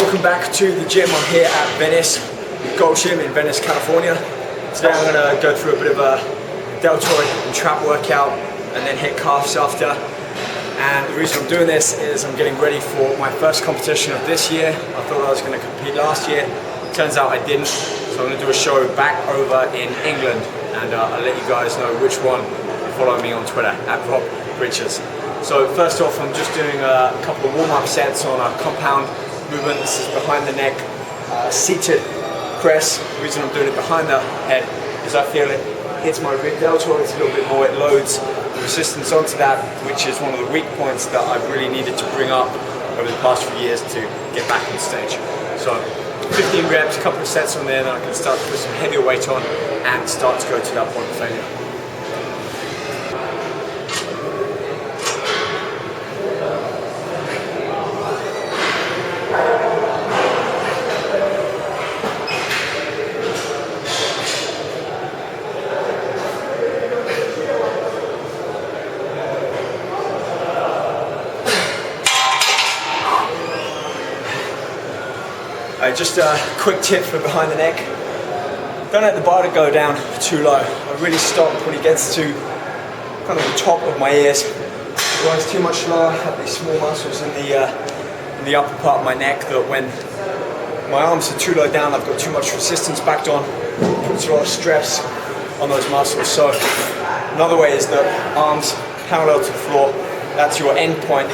Welcome back to the gym. I'm here at Venice Gold Gym in Venice, California. Today I'm going to go through a bit of a deltoid and trap workout and then hit calves after. And the reason I'm doing this is I'm getting ready for my first competition of this year. I thought I was going to compete last year. Turns out I didn't. So I'm going to do a show back over in England, and I'll let you guys know which one. Follow me on Twitter at Rob Richards. So first off, I'm just doing a couple of warm-up sets on a compound movement. This is behind the neck, seated press. The reason I'm doing it behind the head is I feel it hits my rib deltoids a little bit more. It loads the resistance onto that, which is one of the weak points that I've really needed to bring up over the past few years to get back on stage. So 15 reps, a couple of sets on there, then I can start to put some heavier weight on and start to go to that point of failure. Just a quick tip for behind the neck. Don't let the bar to go down too low. I really stop when it gets to kind of the top of my ears. It goes too much lower. I have these small muscles in the upper part of my neck that when my arms are too low down, I've got too much resistance backed on. It puts a lot of stress on those muscles. So another way is that arms parallel to the floor. That's your end point.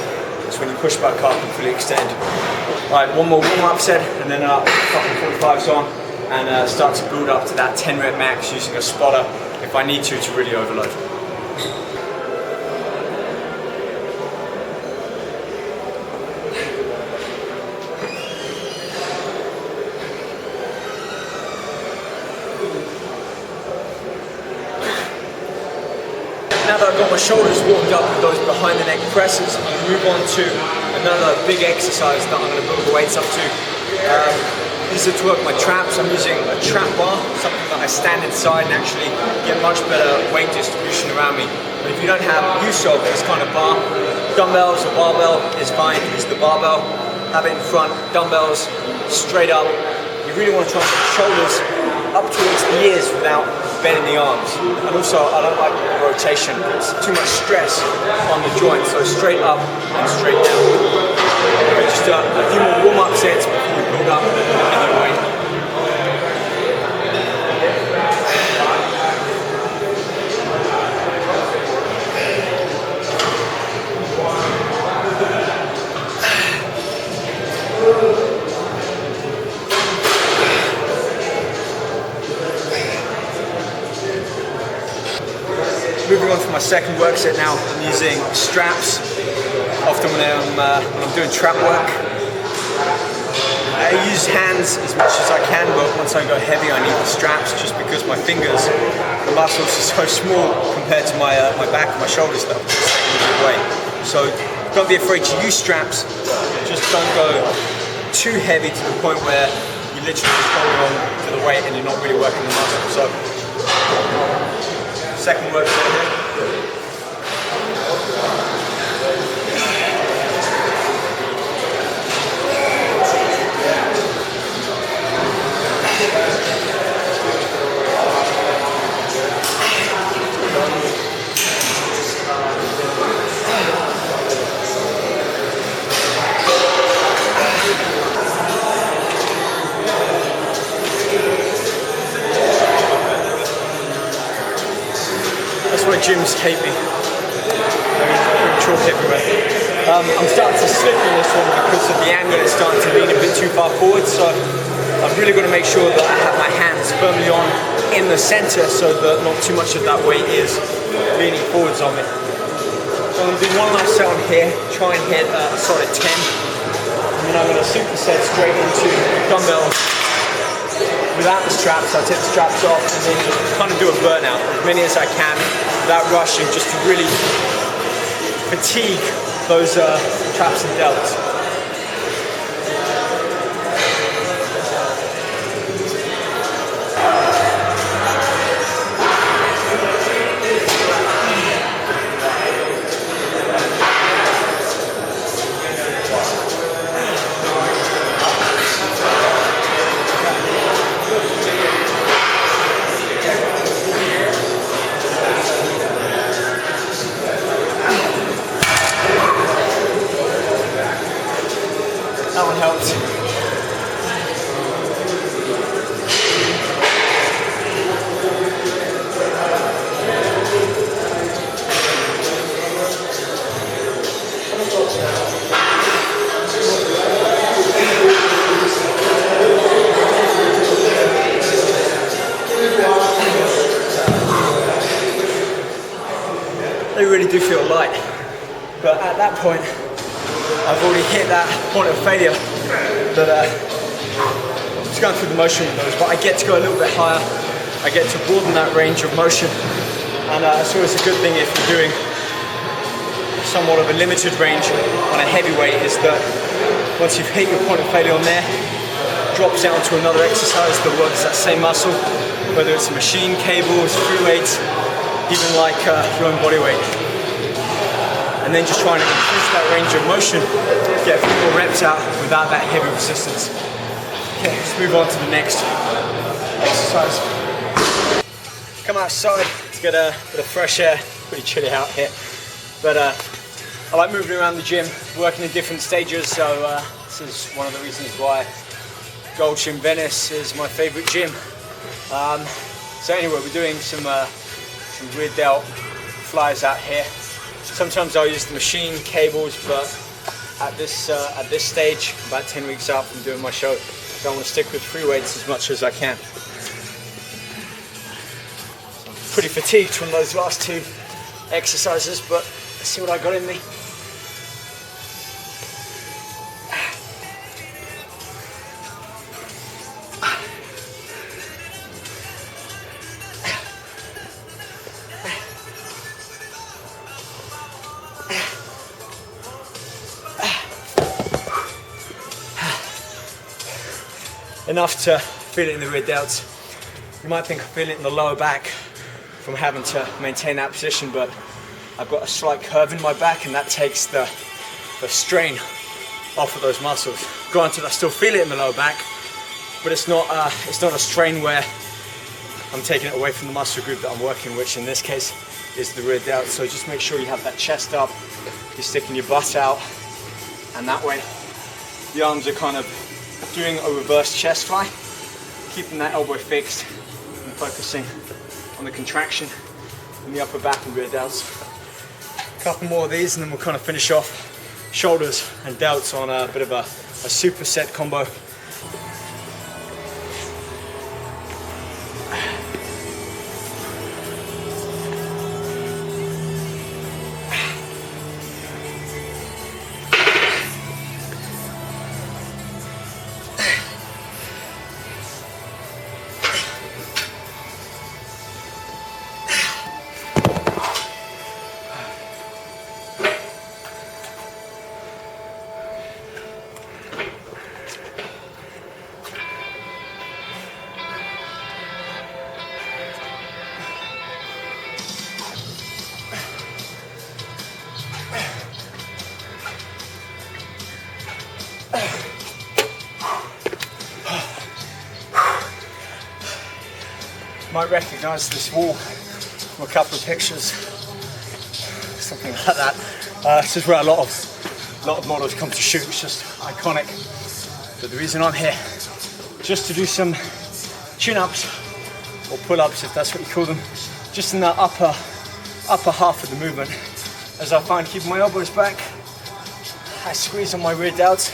It's when you push back up and fully extend. Alright, one more warm-up set and then a couple of 45s on and start to build up to that 10 rep max using a spotter if I need to really overload. Now that I've got my shoulders warmed up with those behind the neck presses, I'm going to move on to another big exercise that I'm going to build the weights up to. This is to work my traps. I'm using a trap bar, something that I stand inside and actually get much better weight distribution around me. But if you don't have use of this kind of bar, dumbbells or barbell is fine. Use the barbell, have it in front, dumbbells straight up. You really want to try and put the shoulders up towards the ears without bending the arms. And also, I don't like the rotation. It's too much stress on the joint. So straight up and straight down. Just a few more warm-up sets before we build up another weight. Moving on to my second work set now, I'm using straps. Often when I'm doing trap work, I use hands as much as I can, but once I go heavy I need the straps just because my fingers, the muscles are so small compared to my back and my shoulders that I'm just taking a big weight. So don't be afraid to use straps, just don't go too heavy to the point where you literally just hold on to the weight and you're not really working the muscle. So second work set here. Gyms hate me. Chalk everywhere. I'm starting to slip on this one because of the angle. It's starting to lean a bit too far forward, so I've really got to make sure that I have my hands firmly on in the center so that not too much of that weight is leaning forwards on me. So I'm going to do one last set on here, try and hit a solid 10, and then I'm going to superset straight into dumbbells without the straps. I'll take the straps off and then just kind of do a burnout, as many as I can without rushing, just to really fatigue those traps and delts. they really do feel light. But at that point, I've already hit that point of failure that just going through the motion with those, but I get to go a little bit higher. I get to broaden that range of motion, and it's always a good thing if you're doing somewhat of a limited range on a heavyweight, is that once you've hit your point of failure on there, drops down to another exercise that works that same muscle, whether it's a machine, cables, free weights, even like your own body weight. And then just trying to increase that range of motion, get a few more reps out without that heavy resistance. Okay, let's move on to the next exercise. Come outside to get a bit of fresh air. Pretty chilly out here, but I like moving around the gym, working in different stages, so this is one of the reasons why Gold Gym Venice is my favorite gym. So anyway, we're doing some rear delt flies out here. Sometimes I'll use the machine, cables, but at this stage, about 10 weeks out from doing my show, so I want to stick with free weights as much as I can. So I'm pretty fatigued from those last two exercises, but let's see what I got in me. Enough to feel it in the rear delts. You might think I feel it in the lower back from having to maintain that position, but I've got a slight curve in my back, and that takes the strain off of those muscles. Granted, I still feel it in the lower back, but it's not a strain where I'm taking it away from the muscle group that I'm working, which in this case is the rear delt. So just make sure you have that chest up, you're sticking your butt out, and that way the arms are kind of doing a reverse chest fly, keeping that elbow fixed and focusing on the contraction in the upper back and rear delts. A couple more of these and then we'll kind of finish off shoulders and delts on a bit of a superset combo. Might recognise this wall from a couple of pictures, something like that. This is where a lot of models come to shoot. It's just iconic. But the reason I'm here, just to do some chin-ups or pull-ups, if that's what you call them, just in that upper half of the movement. As I find keeping my elbows back, I squeeze on my rear delts.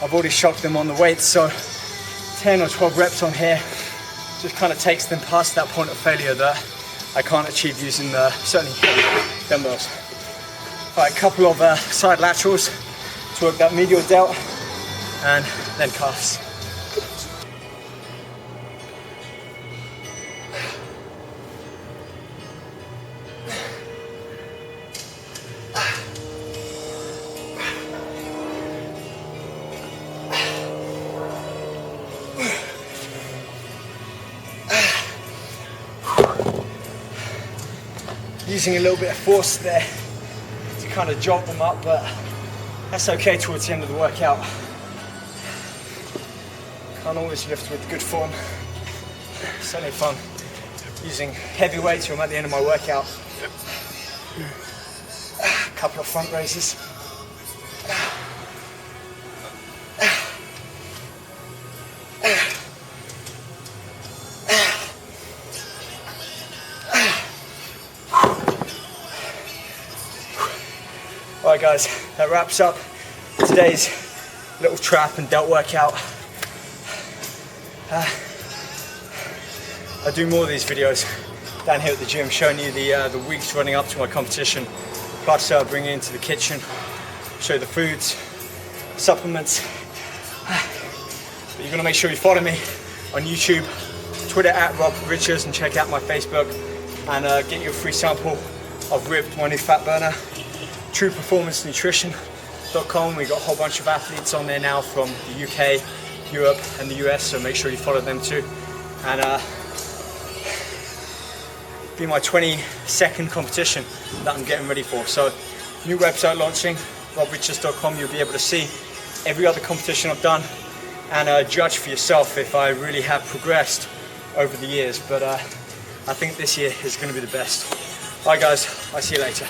I've already shocked them on the weights, so 10 or 12 reps on here just kind of takes them past that point of failure that I can't achieve using certainly dumbbells. All right, a couple of side laterals to work that medial delt, and then calves. Using a little bit of force there to kind of jolt them up, but that's okay towards the end of the workout. Can't always lift with good form. Certainly fun using heavy weights when I'm at the end of my workout. A couple of front raises. Alright guys, that wraps up today's little trap and delt workout. I do more of these videos down here at the gym, showing you the weeks running up to my competition, plus bringing it into the kitchen, show you the foods, supplements. But you're gonna make sure you follow me on YouTube, Twitter @RobRichards, and check out my Facebook and get you a free sample of Ripped, my new fat burner. TruePerformanceNutrition.com. We've got a whole bunch of athletes on there now from the UK, Europe, and the US, so make sure you follow them too. And be my 22nd competition that I'm getting ready for. So new website launching, RobRichards.com. You'll be able to see every other competition I've done and judge for yourself if I really have progressed over the years. But I think this year is going to be the best. Bye guys, I'll see you later.